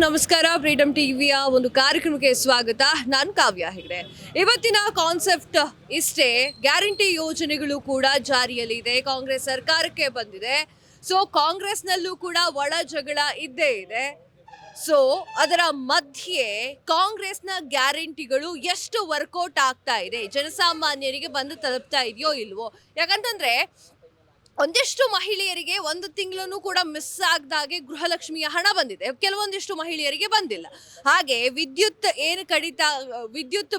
ನಮಸ್ಕಾರ. ಫ್ರೀಡಮ್ ಟಿವಿಯ ಒಂದು ಕಾರ್ಯಕ್ರಮಕ್ಕೆ ಸ್ವಾಗತ. ನಾನು ಕಾವ್ಯ ಹೆಗ್ಡೆ. ಇವತ್ತಿನ ಕಾನ್ಸೆಪ್ಟ್ ಇಷ್ಟೇ. ಗ್ಯಾರಂಟಿ ಯೋಜನೆಗಳು ಕೂಡ ಜಾರಿಯಲ್ಲಿದೆ. ಕಾಂಗ್ರೆಸ್ ಸರ್ಕಾರಕ್ಕೆ ಬಂದಿದೆ. ಸೊ ಕಾಂಗ್ರೆಸ್ನಲ್ಲೂ ಕೂಡ ಒಳ ಜಗಳ ಇದ್ದೇ ಇದೆ. ಸೊ ಅದರ ಮಧ್ಯೆ ಕಾಂಗ್ರೆಸ್ನ ಗ್ಯಾರಂಟಿಗಳು ಎಷ್ಟು ವರ್ಕೌಟ್ ಆಗ್ತಾ ಇದೆ, ಜನಸಾಮಾನ್ಯರಿಗೆ ಬಂದು ತಲುಪ್ತಾ ಇದೆಯೋ ಇಲ್ವೋ? ಯಾಕಂತಂದ್ರೆ ಒಂದಿಷ್ಟು ಮಹಿಳೆಯರಿಗೆ ಒಂದು ತಿಂಗಳು ಕೂಡ ಮಿಸ್ ಆಗದಾಗೆ ಗೃಹಲಕ್ಷ್ಮಿಯ ಹಣ ಬಂದಿದೆ, ಕೆಲವೊಂದಿಷ್ಟು ಮಹಿಳೆಯರಿಗೆ ಬಂದಿಲ್ಲ. ಹಾಗೆ ವಿದ್ಯುತ್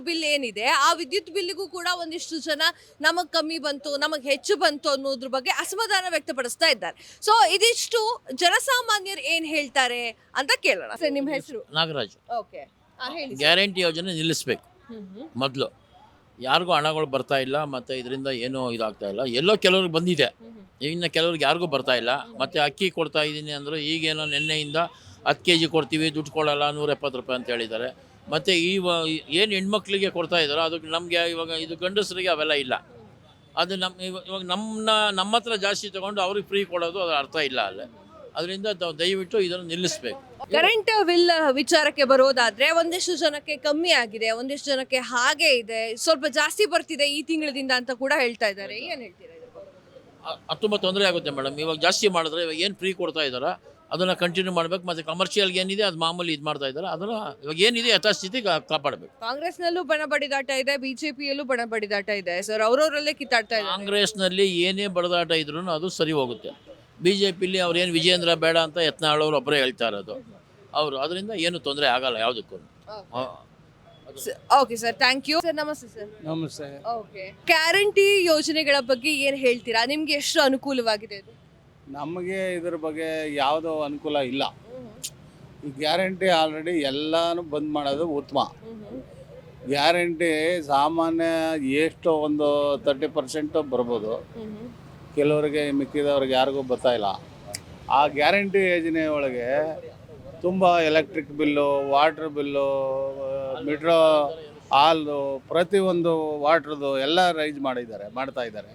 ಬಿಲ್ ಏನಿದೆ, ಆ ವಿದ್ಯುತ್ ಬಿಲ್ಗೂ ಕೂಡ ಒಂದಿಷ್ಟು ಜನ ನಮಗೆ ಕಮ್ಮಿ ಬಂತು, ನಮಗೆ ಹೆಚ್ಚು ಬಂತು ಅನ್ನೋದ್ರ ಬಗ್ಗೆ ಅಸಮಾಧಾನ ವ್ಯಕ್ತಪಡಿಸ್ತಾ ಇದ್ದಾರೆ. ಸೊ ಇದಿಷ್ಟು ಜನಸಾಮಾನ್ಯರು ಏನ್ ಹೇಳ್ತಾರೆ ಅಂತ ಕೇಳೋಣ. ಸರ್, ನಿಮ್ಮ ಹೆಸರು? ನಾಗರಾಜ್. ಓಕೆ, ಹೇಳಿ. ಗ್ಯಾರಂಟಿ ಯೋಜನೆ ನಿಲ್ಲಿಸಬೇಕು. ಮೊದಲು ಯಾರಿಗೂ ಹಣಗಳು ಬರ್ತಾ ಇಲ್ಲ, ಮತ್ತು ಇದರಿಂದ ಏನೂ ಇದಾಗ್ತಾ ಇಲ್ಲ. ಎಲ್ಲೋ ಕೆಲವ್ರಿಗೆ ಬಂದಿದೆ, ಇನ್ನು ಕೆಲವ್ರಿಗೆ ಯಾರಿಗೂ ಬರ್ತಾ ಇಲ್ಲ. ಮತ್ತು ಅಕ್ಕಿ ಕೊಡ್ತಾ ಇದ್ದೀನಿ ಅಂದರು, ಈಗೇನೋ ನಿನ್ನೆಯಿಂದ 10 kg ಕೊಡ್ತೀವಿ, ದುಡ್ಡು ಕೊಡೋಲ್ಲ, 170 ರೂಪಾಯಿ ಅಂತ ಹೇಳಿದ್ದಾರೆ. ಮತ್ತು ಏನು ಹೆಣ್ಮಕ್ಳಿಗೆ ಕೊಡ್ತಾ ಇದ್ದಾರೋ ಅದಕ್ಕೆ ನಮಗೆ ಇವಾಗ ಇದು ಗಂಡಸರಿಗೆ ಅವೆಲ್ಲ ಇಲ್ಲ. ಅದು ಇವಾಗ ನಮ್ಮ ಹತ್ರ ಜಾಸ್ತಿ ತೊಗೊಂಡು ಅವ್ರಿಗೆ ಫ್ರೀ ಕೊಡೋದು ಅದರ ಅರ್ಥ ಇಲ್ಲ ಅಲ್ಲೇ. ಅದರಿಂದ ದಯವಿಟ್ಟು ಇದನ್ನು ನಿಲ್ಲಿಸಬೇಕು. ಕರೆಂಟ್ ಬಿಲ್ ವಿಚಾರಕ್ಕೆ ಬರೋದಾದ್ರೆ ಒಂದಿಷ್ಟು ಜನಕ್ಕೆ ಕಮ್ಮಿ ಆಗಿದೆ, ಒಂದಿಷ್ಟು ಜನಕ್ಕೆ ಹಾಗೆ ಇದೆ, ಸ್ವಲ್ಪ ಜಾಸ್ತಿ ಬರ್ತಿದೆ ಈ ತಿಂಗಳದಿಂದ ಅಂತ ಕೂಡ ಹೇಳ್ತಾ ಇದ್ದಾರೆ. ಏನ್ ಹೇಳ್ತೀರಾ? ತುಂಬ ತೊಂದರೆ ಆಗುತ್ತೆ ಮೇಡಮ್. ಇವಾಗ ಜಾಸ್ತಿ ಮಾಡಿದ್ರೆ ಇವಾಗ ಏನು ಫ್ರೀ ಕೊಡ್ತಾ ಇದ್ದಾರೋ ಅದನ್ನು ಕಂಟಿನ್ಯೂ ಮಾಡಬೇಕು. ಮತ್ತು ಕಮರ್ಷಿಯಲ್ಗೆ ಏನಿದೆ ಅದು ಮಾಮೂಲಿ ಇದು ಮಾಡ್ತಾ ಇದ್ದಾರೆ. ಅದನ್ನು ಇವಾಗ ಏನಿದೆ ಯಥಾಸ್ಥಿತಿ ಕಾಪಾಡಬೇಕು. ಕಾಂಗ್ರೆಸ್ನಲ್ಲೂ ಬಣ ಬಡಿದಾಟ ಇದೆ, ಬಿಜೆಪಿಯಲ್ಲೂ ಬಣ ಬಡಿದಾಟ ಇದೆ. ಸರ್, ಅವರವರಲ್ಲೇ ಕಿತ್ತಾಡ್ತಾ ಇದ್ದಾರೆ. ಕಾಂಗ್ರೆಸ್ನಲ್ಲಿ ಏನೇ ಬಡದಾಟ ಇದ್ರೂ ಅದು ಸರಿ ಹೋಗುತ್ತೆ. BJPಲಿ ಅವ್ರೇನು ವಿಜೇಂದ್ರ ಬೇಡ ಅಂತ ಯತ್ನಾಳ್ ಒಬ್ಬರೇ ಹೇಳ್ತಾ ಇರೋದು ಅವರು. ಅದರಿಂದ ಏನು ತೊಂದರೆ ಆಗಲ್ಲ ಯಾವುದಕ್ಕೂ. Okay sir, thank you. Sir, ನಮಸ್ತೆ ಸರ್. ನಮಸ್ತೆ. ಓಕೆ, ಗ್ಯಾರಂಟಿ ಯೋಜನೆಗಳ ಬಗ್ಗೆ ಏನು ಹೇಳ್ತೀರಾ? ನಿಮ್ಗೆ ಎಷ್ಟು ಅನುಕೂಲವಾಗಿದೆ ಇದು? ನಮಗೆ ಇದ್ರ ಬಗ್ಗೆ ಯಾವುದೋ ಅನುಕೂಲ ಇಲ್ಲ. ಈ ಗ್ಯಾರಂಟಿ ಆಲ್ರೆಡಿ ಎಲ್ಲಾನು ಬಂದ್ ಮಾಡೋದು ಉತ್ತಮ. ಗ್ಯಾರಂಟಿ ಸಾಮಾನ್ಯ ಎಷ್ಟೋ ಒಂದು 30% ಬರ್ಬೋದು, ಕೆಲವರಿಗೆ ಮಿಕ್ಕಿದವ್ರಿಗೆ ಯಾರಿಗೂ ಬರ್ತಾ ಇಲ್ಲ. ಆ ಗ್ಯಾರಂಟಿ ಯೋಜನೆ ಒಳಗೆ ತುಂಬ electric bill, water bill, metro ಹಾಲು, ಪ್ರತಿಯೊಂದು ವಾಟ್ರದ್ದು ಎಲ್ಲ ರೈಸ್ ಮಾಡ್ತಾ ಇದ್ದಾರೆ.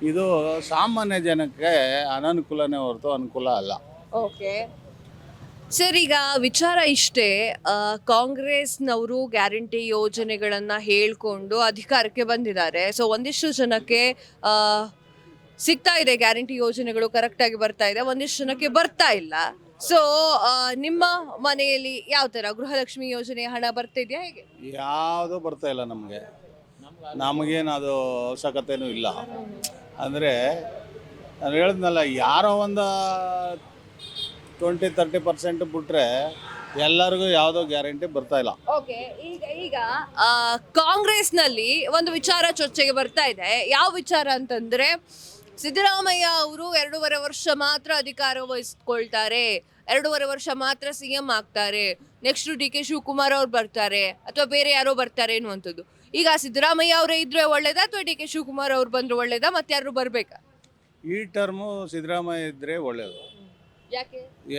ಇದು ಸಾಮಾನ್ಯ ಜನಕ್ಕೆ ಅನನುಕೂಲನೇ ಹೊರತು ಅನುಕೂಲ ಅಲ್ಲ. ಓಕೆ ಸರ್, ಈಗ ವಿಚಾರ ಇಷ್ಟೇ. ಕಾಂಗ್ರೆಸ್ನವರು ಗ್ಯಾರಂಟಿ ಯೋಜನೆಗಳನ್ನು ಹೇಳ್ಕೊಂಡು ಅಧಿಕಾರಕ್ಕೆ ಬಂದಿದ್ದಾರೆ. ಸೊ ಒಂದಿಷ್ಟು ಜನಕ್ಕೆ ಸಿಗ್ತಾ ಇದೆ, ಗ್ಯಾರಂಟಿ ಯೋಜನೆಗಳು ಕರೆಕ್ಟಾಗಿ ಬರ್ತಾ ಇದೆ, ಒಂದಿಷ್ಟು ಜನಕ್ಕೆ ಬರ್ತಾ ಇಲ್ಲ. ಸೊ ನಿಮ್ಮ ಮನೆಯಲ್ಲಿ ಯಾವ ಥರ ಗೃಹಲಕ್ಷ್ಮಿ ಯೋಜನೆ ಹಣ ಬರ್ತಿದೆಯಾ, ಹೇಗೆ? ಯಾವುದೂ ಬರ್ತಾ ಇಲ್ಲ ನಮಗೇನು ಅದು ಅವಶ್ಯಕತೆನೂ ಇಲ್ಲ. ಅಂದರೆ ನಾನು ಹೇಳಿದ್ನಲ್ಲ, ಯಾರೋ ಒಂದು 20-30% ಬಿಟ್ಟರೆ ಎಲ್ಲರಿಗೂ ಯಾವುದೋ ಗ್ಯಾರಂಟಿ ಬರ್ತಾ ಇಲ್ಲ. ಓಕೆ, ಈಗ ಕಾಂಗ್ರೆಸ್ನಲ್ಲಿ ಒಂದು ವಿಚಾರ ಚರ್ಚೆಗೆ ಬರ್ತಾ ಇದೆ. ಯಾವ ವಿಚಾರ ಅಂತಂದ್ರೆ, ಸಿದ್ದರಾಮಯ್ಯ ಅವರು 2.5 ವರ್ಷ ಮಾತ್ರ ಅಧಿಕಾರ ವಹಿಸ್ಕೊಳ್ತಾರೆ, 2.5 ವರ್ಷ ಮಾತ್ರ CM ಆಗ್ತಾರೆ, ನೆಕ್ಸ್ಟ್ DK ಶಿವಕುಮಾರ್ ಅವ್ರು ಬರ್ತಾರೆ ಅಥವಾ ಬೇರೆ ಯಾರೋ ಬರ್ತಾರೆ ಅನ್ನುವಂಥದ್ದು. ಈಗ ಸಿದ್ದರಾಮಯ್ಯ ಅವರೇ ಇದ್ರೆ ಒಳ್ಳೇದಾ ಅಥವಾ DK ಶಿವಕುಮಾರ್ ಅವ್ರು ಬಂದ್ರೆ ಒಳ್ಳೇದಾ, ಮತ್ತೆ ಯಾರು ಬರ್ಬೇಕಾ? ಈ ಟರ್ಮು ಸಿದ್ದರಾಮಯ್ಯ ಇದ್ದರೆ ಒಳ್ಳೆಯದು.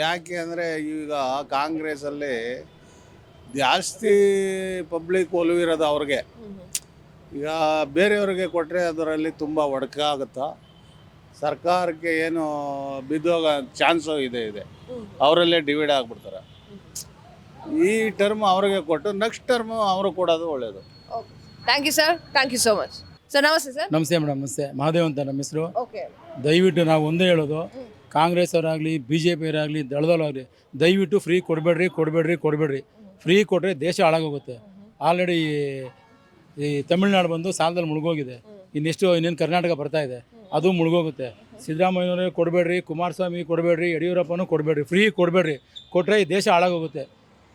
ಯಾಕೆ ಅಂದರೆ ಈಗ ಕಾಂಗ್ರೆಸ್ಸಲ್ಲಿ ಜಾಸ್ತಿ ಪಬ್ಲಿಕ್ ಒಲವಿರೋದು ಅವ್ರಿಗೆ. ಈಗ ಬೇರೆಯವ್ರಿಗೆ ಕೊಟ್ಟರೆ ಅದರಲ್ಲಿ ತುಂಬ ಒಡಕ ಆಗುತ್ತಾ, ಸರ್ಕಾರಕ್ಕೆ ಏನು ಬಿದ್ದೋಗೋ ಚಾನ್ಸು ಇದೆ. ಅವರಲ್ಲೇ ಡಿವೈಡ್ ಆಗಿಬಿಡ್ತಾರೆ. ಈ ಟರ್ಮ್ ಅವ್ರಿಗೆ ಕೊಟ್ಟು ನೆಕ್ಸ್ಟ್ ಟರ್ಮು ಅವರು ಕೊಡೋದು ಒಳ್ಳೆಯದು. Thank you sir, thank you so much. Sir, ನಮಸ್ತೆ ಸರ್. ನಮಸ್ತೆ ಮೇಡಮ್. ನಮಸ್ತೆ, ಮಹಾದೇವ್ ಅಂತ ನಮ್ಮ ಹೆಸರು. ಓಕೆ, ದಯವಿಟ್ಟು ನಾವು ಒಂದೇ ಹೇಳೋದು, ಕಾಂಗ್ರೆಸ್ ಅವರಾಗಲಿ BJP ಅವರಾಗಲಿ ದಳದಲ್ಲಾಗಲಿ ದಯವಿಟ್ಟು ಫ್ರೀ ಕೊಡಬೇಡ್ರಿ. ಫ್ರೀ ಕೊಟ್ಟರೆ ದೇಶ ಹಾಳಾಗೋಗುತ್ತೆ. ಆಲ್ರೆಡಿ ಈ ತಮಿಳ್ನಾಡು ಬಂದು ಸಾಲದಲ್ಲಿ ಮುಳುಗೋಗಿದೆ. ಇನ್ನೇನು ಕರ್ನಾಟಕ ಬರ್ತಾ ಇದೆ, ಅದು ಮುಳುಗೋಗುತ್ತೆ. ಸಿದ್ದರಾಮಯ್ಯನವರೇ ಕೊಡಬೇಡ್ರಿ, ಕುಮಾರಸ್ವಾಮಿ ಕೊಡಬೇಡ್ರಿ, ಯಡಿಯೂರಪ್ಪನೂ ಕೊಡಬೇಡ್ರಿ. ಫ್ರೀ ಕೊಟ್ಟರೆ ಈ ದೇಶ ಹಾಳಾಗೋಗುತ್ತೆ.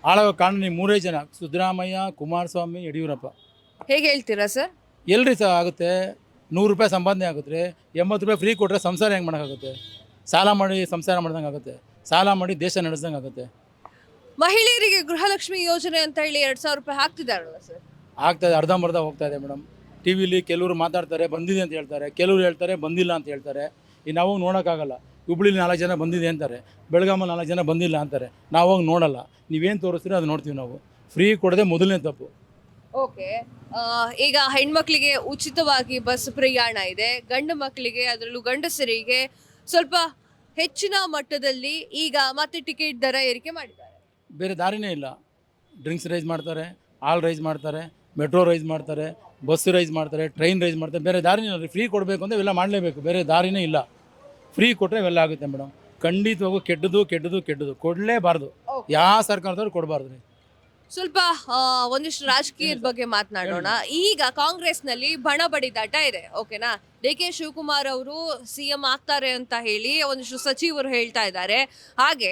ಹಾಳಾಗೋ ಕಾರಣ ನೀವು 3 ಜನ, ಸಿದ್ದರಾಮಯ್ಯ, ಕುಮಾರಸ್ವಾಮಿ, ಯಡಿಯೂರಪ್ಪ. ಹೇಗೆ ಹೇಳ್ತೀರಾ ಸರ್? ಎಲ್ರಿ ಸಹ ಆಗುತ್ತೆ. 100 ರೂಪಾಯಿ ಸಂಪಾದನೆ ಆಗುತ್ತೆ, 80 ರೂಪಾಯಿ ಫ್ರೀ ಕೊಟ್ಟರೆ ಸಂಸಾರ ಹೆಂಗೆ ಮಾಡೋಕ್ಕಾಗುತ್ತೆ? ಸಾಲ ಮಾಡಿ ಸಂಸಾರ ಮಾಡ್ದಂಗೆ ಆಗುತ್ತೆ, ಸಾಲ ಮಾಡಿ ದೇಶ ನಡೆಸ್ದಂಗೆ ಆಗುತ್ತೆ. ಮಹಿಳೆಯರಿಗೆ ಗೃಹಲಕ್ಷ್ಮಿ ಯೋಜನೆ ಅಂತ ಹೇಳಿ 2,000 ರೂಪಾಯಿ ಹಾಕ್ತಿದ್ದಾರಲ್ಲ ಸರ್? ಆಗ್ತಾಯಿದೆ, ಅರ್ಧಂಬರ್ಧ ಹೋಗ್ತಾ ಇದೆ ಮೇಡಮ್. TVಲಿ ಕೆಲವರು ಮಾತಾಡ್ತಾರೆ ಬಂದಿದೆ ಅಂತ ಹೇಳ್ತಾರೆ, ಕೆಲವರು ಹೇಳ್ತಾರೆ ಬಂದಿಲ್ಲ ಅಂತ ಹೇಳ್ತಾರೆ. ಈಗ ನಾವು ನೋಡೋಕ್ಕಾಗಲ್ಲ. ಹುಬ್ಳಿಲಿ 4 ಜನ ಬಂದಿದೆ ಅಂತಾರೆ, ಬೆಳಗಾಮಲ್ಲಿ 4 ಜನ ಬಂದಿಲ್ಲ ಅಂತಾರೆ. ನಾವು ಹೋಗಿ ನೋಡಲ್ಲ. ನೀವೇನು ತೋರಿಸ್ತೀರೋ ಅದು ನೋಡ್ತೀವಿ ನಾವು. ಫ್ರೀ ಕೊಡದೆ ಮೊದಲನೇ ತಪ್ಪು. ಓಕೆ, ಈಗ ಹೆಣ್ಮಕ್ಳಿಗೆ ಉಚಿತವಾಗಿ ಬಸ್ ಪ್ರಯಾಣ ಇದೆ, ಗಂಡು ಮಕ್ಕಳಿಗೆ ಅದರಲ್ಲೂ ಗಂಡಸರಿಗೆ ಸ್ವಲ್ಪ ಹೆಚ್ಚಿನ ಮಟ್ಟದಲ್ಲಿ ಈಗ ಮತ್ತೆ ಟಿಕೆಟ್ ದರ ಏರಿಕೆ ಮಾಡಿದ್ದಾರೆ. ಬೇರೆ ದಾರಿನೇ ಇಲ್ಲ. ಡ್ರಿಂಕ್ಸ್ ರೈಸ್ ಮಾಡ್ತಾರೆ, ಹಾಲ್ ರೈಸ್ ಮಾಡ್ತಾರೆ, ಮೆಟ್ರೋ ರೈಸ್ ಮಾಡ್ತಾರೆ, ಬಸ್ ರೈಸ್ ಮಾಡ್ತಾರೆ, ಟ್ರೈನ್ ರೈಸ್ ಮಾಡ್ತಾರೆ. ಬೇರೆ ದಾರಿನೇ ಇಲ್ಲ. ಫ್ರೀ ಕೊಡಬೇಕು ಅಂದರೆ ಇವೆಲ್ಲ ಮಾಡಲೇಬೇಕು, ಬೇರೆ ದಾರಿನೇ ಇಲ್ಲ. ಫ್ರೀ ಕೊಟ್ಟರೆ ಇವೆಲ್ಲ ಆಗುತ್ತೆ ಮೇಡಮ್. ಖಂಡಿತವಾಗೂ ಕೆಟ್ಟದು ಕೊಡಲೇಬಾರ್ದು. ಯಾವ ಸರ್ಕಾರದವ್ರು ಕೊಡಬಾರ್ದು ರೀ. ಸ್ವಲ್ಪ ಒಂದಿಷ್ಟು ರಾಜಕೀಯದ ಬಗ್ಗೆ ಮಾತನಾಡೋಣ. ಈಗ ಕಾಂಗ್ರೆಸ್ನಲ್ಲಿ ಬಣ ಬಡಿದಾಟ ಇದೆ, ಓಕೆನಾ? ಡಿ ಕೆ ಶಿವಕುಮಾರ್ ಅವರು CM ಆಗ್ತಾರೆ ಅಂತ ಹೇಳಿ ಒಂದಿಷ್ಟು ಸಚಿವರು ಹೇಳ್ತಾ ಇದ್ದಾರೆ. ಹಾಗೆ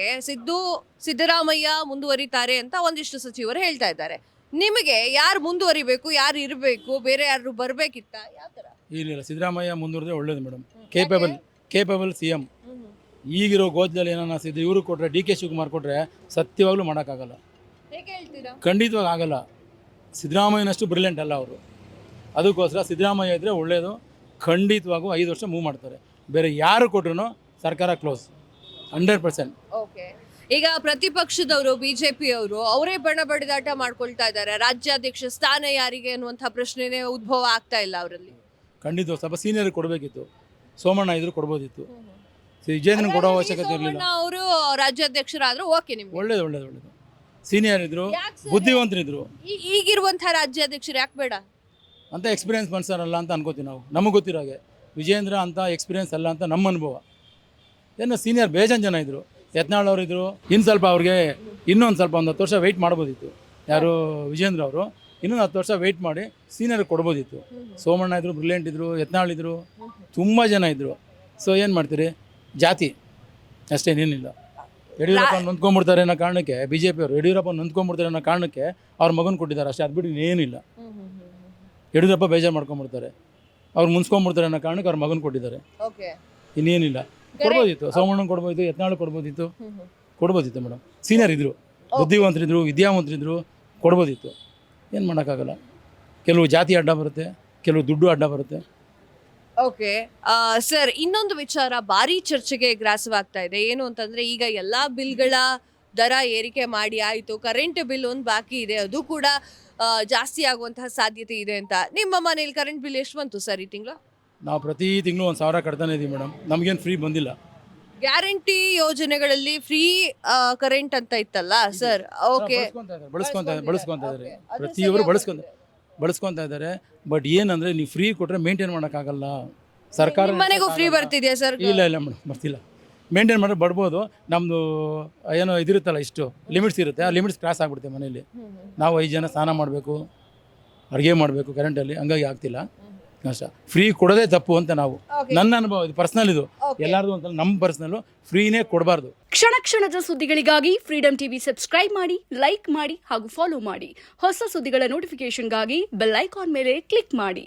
ಸಿದ್ದರಾಮಯ್ಯ ಮುಂದುವರಿತಾರೆ ಅಂತ ಒಂದಿಷ್ಟು ಸಚಿವರು ಹೇಳ್ತಾ ಇದ್ದಾರೆ. ನಿಮಗೆ ಯಾರು ಮುಂದುವರಿಬೇಕು, ಯಾರು ಇರಬೇಕು, ಬೇರೆ ಯಾರು ಬರಬೇಕಿತ್ತ, ಯಾವ ಥರ? ಇಲ್ಲ, ಸಿದ್ದರಾಮಯ್ಯ ಮುಂದುವರೆದ್ರೆ ಒಳ್ಳೇದು ಮೇಡಮ್. Capable CM. ಈಗಿರೋ ಗೋಜದಲ್ಲಿ ಏನೋ ಇವರು ಕೊಟ್ಟರೆ, ಡಿ ಕೆ ಶಿವಕುಮಾರ್ ಕೊಟ್ಟರೆ ಸತ್ಯವಾಗ್ಲೂ ಮಾಡೋಕ್ಕಾಗಲ್ಲ. ಹೇಗೆ ಹೇಳ್ತೀರಾ? ಖಂಡಿತವಾಗಿ ಆಗಲ್ಲ. ಸಿದ್ದರಾಮಯ್ಯನಷ್ಟು ಬ್ರಿಲಿಯಂಟ್ ಅಲ್ಲ ಅವರು. ಅದಕ್ಕೋಸ್ಕರ ಸಿದ್ದರಾಮಯ್ಯ ಇದ್ದರೆ ಒಳ್ಳೆಯದು. ಖಂಡಿತವಾಗೂ 5 ವರ್ಷ ಮೂವ್ ಮಾಡ್ತಾರೆ. ಬೇರೆ ಯಾರು ಕೊಟ್ಟರು ಸರ್ಕಾರ ಕ್ಲೋಸ್ 100%. ಓಕೆ, ಈಗ ಪ್ರತಿಪಕ್ಷದವರು BJP ಅವರು ಅವರೇ ಬಣ ಬಡಿದಾಟ ಮಾಡ್ಕೊಳ್ತಾ ಇದ್ದಾರೆ. ರಾಜ್ಯಾಧ್ಯಕ್ಷ ಸ್ಥಾನ ಯಾರಿಗೆ ಅನ್ನುವಂಥ ಪ್ರಶ್ನೆನೇ ಉದ್ಭವ ಆಗ್ತಾ ಇಲ್ಲ ಅವರಲ್ಲಿ. ಖಂಡಿತ ಸ್ವಲ್ಪ ಸೀನಿಯರ್ ಕೊಡಬೇಕಿತ್ತು. ಸೋಮಣ್ಣ ಇದ್ರು ಕೊಡ್ಬೋದಿತ್ತು. ವಿಜೇಂದ್ರನ್ ಕೊಡೋ ಅವಶ್ಯಕತೆ ಇರಲಿಲ್ಲ. ಅವರು ರಾಜ್ಯಾಧ್ಯಕ್ಷರಾದ್ರೂ ಓಕೆ, ನಿಮ್ಗೆ ಒಳ್ಳೇದು. ಸೀನಿಯರ್ ಇದ್ರು, ಬುದ್ಧಿವಂತರಿದ್ರು. ಈಗಿರುವಂತಹ ರಾಜ್ಯಾಧ್ಯಕ್ಷರು ಯಾಕೆ ಬೇಡ ಅಂತ ಎಕ್ಸ್ಪೀರಿಯನ್ಸ್ ಮನ್ಸರಲ್ಲ ಅಂತ ಅನ್ಕೋತೀವಿ ನಾವು. ನಮಗೆ ಗೊತ್ತಿರೋ ಹಾಗೆ ವಿಜೇಂದ್ರ ಅಂತ ಎಕ್ಸ್ಪೀರಿಯನ್ಸ್ ಅಲ್ಲ ಅಂತ ನಮ್ಮ ಅನುಭವ. ಏನು ಸೀನಿಯರ್ ಬೇಜಾನ್ ಜನ ಇದ್ದರು. ಯತ್ನಾಳ್ ಅವರು ಇದ್ದರು. ಇನ್ನು ಸ್ವಲ್ಪ ಅವ್ರಿಗೆ ಇನ್ನೊಂದು ಸ್ವಲ್ಪ 10 ವರ್ಷ ವೆಯ್ಟ್ ಮಾಡ್ಬೋದಿತ್ತು. ಯಾರು ವಿಜೇಂದ್ರ ಅವರು ಇನ್ನೊಂದು 10 ವರ್ಷ ವೆಯ್ಟ್ ಮಾಡಿ ಸೀನಿಯರ್ ಕೊಡ್ಬೋದಿತ್ತು. ಸೋಮಣ್ಣ ಇದ್ದರು, ಬ್ರಿಲಿಯಂಟ್ ಇದ್ದರು, ಯತ್ನಾಳ್ ಇದ್ದರು, ತುಂಬ ಜನ ಇದ್ದರು. ಸೊ ಏನು ಮಾಡ್ತೀರಿ, ಜಾತಿ ಅಷ್ಟೇನೇನಿಲ್ಲ. ಯಡಿಯೂರಪ್ಪ ನೊಂದ್ಕೊಂಡ್ಬಿಡ್ತಾರೆ ಅನ್ನೋ ಕಾರಣಕ್ಕೆ BJP ಅವರು ಯಡಿಯೂರಪ್ಪ ನೊಂದ್ಕೊಂಡ್ಬಿಡ್ತಾರೆ ಅನ್ನೋ ಕಾರಣಕ್ಕೆ ಅವ್ರ ಮಗನ ಕೊಟ್ಟಿದ್ದಾರೆ ಅಷ್ಟೇ. ಅದು ಬಿಟ್ಟು ಇನ್ನೇನಿಲ್ಲ. ಯಡಿಯೂರಪ್ಪ ಬೇಜಾರು ಮಾಡ್ಕೊಂಡ್ಬಿಡ್ತಾರೆ, ಅವ್ರು ಮುನ್ಸ್ಕೊಂಡ್ಬಿಡ್ತಾರೆ ಅನ್ನೋ ಕಾರಣಕ್ಕೆ ಅವ್ರ ಮಗನ ಕೊಟ್ಟಿದ್ದಾರೆ. ಇನ್ನೇನಿಲ್ಲ. ಕೊಡ್ಬೋದಿತ್ತು, ಸೋಮಣ್ಣನ ಕೊಡ್ಬೋದಿತ್ತು, ಯತ್ನಾಳ್ ಕೊಡ್ಬೋದಿತ್ತು ಮೇಡಮ್. ಸೀನಿಯರ್ ಇದ್ದರು, ಬುದ್ಧಿವಂತರಿದ್ರು, ವಿದ್ಯಾವಂತರಿದ್ರು, ಕೊಡ್ಬೋದಿತ್ತು. ಏನು ಮಾಡೋಕ್ಕಾಗಲ್ಲ. ಕೆಲವು ಜಾತಿ ಅಡ್ಡ ಬರುತ್ತೆ, ಕೆಲವು ದುಡ್ಡು ಅಡ್ಡ ಬರುತ್ತೆ. ಓಕೆ ಸರ್, ಇನ್ನೊಂದು ವಿಚಾರ ಭಾರಿ ಚರ್ಚೆಗೆ ಗ್ರಾಸವಾಗ್ತಾ ಇದೆ. ಏನು ಅಂತಂದ್ರೆ, ಈಗ ಎಲ್ಲಾ ಬಿಲ್ಗಳ ದರ ಏರಿಕೆ ಮಾಡಿ ಆಯಿತು, ಕರೆಂಟ್ ಬಿಲ್ ಒಂದು ಬಾಕಿ ಇದೆ, ಅದು ಕೂಡ ಜಾಸ್ತಿ ಆಗುವಂತಹ ಸಾಧ್ಯತೆ ಇದೆ ಅಂತ. ನಿಮ್ಮ ಮನೇಲಿ ಕರೆಂಟ್ ಬಿಲ್ ಎಷ್ಟು ಬಂತು ಸರ್ ಈ ತಿಂಗಳು? ನಾವು ಪ್ರತಿ ತಿಂಗಳು 1000 ಕಟ್ತಾನೆ ಇದೀವಿ ಮೇಡಮ್. ನಮಗೇನು ಫ್ರೀ ಬಂದಿಲ್ಲ. ಗ್ಯಾರಂಟಿ ಯೋಜನೆಗಳಲ್ಲಿ ಫ್ರೀ ಕರೆಂಟ್ ಅಂತ ಇತ್ತಲ್ಲ ಸರ್? ಓಕೆ, ಬಳಸ್ಕೊಂತ ಇದ್ದಾರೆ. ಪ್ರತಿಯೊಬ್ಬರು ಬಳಸ್ಕೊಂತ ಇದ್ದಾರೆ. ಬಟ್ ಏನಂದ್ರೆ ನೀವು ಫ್ರೀ ಕೊಟ್ಟರೆ ಮೇಂಟೈನ್ ಮಾಡೋಕ್ಕಾಗಲ್ಲ. ಸರ್ಕಾರ ಮನೆಗೂ ಫ್ರೀ ಬರ್ತಿದೆಯಾ ಸರ್? ಇಲ್ಲ ಮೇಡಮ್, ಬರ್ತಿಲ್ಲ. ಮೇಂಟೈನ್ ಮಾಡೋದು ಬರ್ಬೋದು. ನಮ್ಮದು ಏನೋ ಇದಿರುತ್ತಲ್ಲ, ಇಷ್ಟು ಲಿಮಿಟ್ಸ್ ಇರುತ್ತೆ. ಆ ಲಿಮಿಟ್ಸ್ ಕ್ರಾಸ್ ಆಗಿಬಿಡುತ್ತೆ ಮನೇಲಿ. ನಾವು 5 ಜನ ಸ್ನಾನ ಮಾಡಬೇಕು, ಅಡುಗೆ ಮಾಡಬೇಕು ಕರೆಂಟಲ್ಲಿ, ಹಂಗಾಗಿ ಆಗ್ತಿಲ್ಲ ಅಷ್ಟ. ಫ್ರೀ ಕೊಡೋದೇ ತಪ್ಪು ಅಂತ ನಾವು, ನನ್ನ ಅನುಭವ ಇದು, ಪರ್ಸ್ನಲ್ ಇದು. ಎಲ್ಲಾರ್ದು ಅಂತ ನಮ್ಮ ಪರ್ಸ್ನಲ್ಲು ಫ್ರೀನೇ ಕೊಡಬಾರ್ದು. ಕ್ಷಣದ ಸುದ್ದಿಗಳಿಗಾಗಿ ಫ್ರೀಡಮ್ ಟಿವಿ ಸಬ್ಸ್ಕ್ರೈಬ್ ಮಾಡಿ, ಲೈಕ್ ಮಾಡಿ ಹಾಗೂ ಫಾಲೋ ಮಾಡಿ. ಹೊಸ ಸುದ್ದಿಗಳ ನೋಟಿಫಿಕೇಶನ್ಗಾಗಿ ಬೆಲ್ ಐಕಾನ್ ಮೇಲೆ ಕ್ಲಿಕ್ ಮಾಡಿ.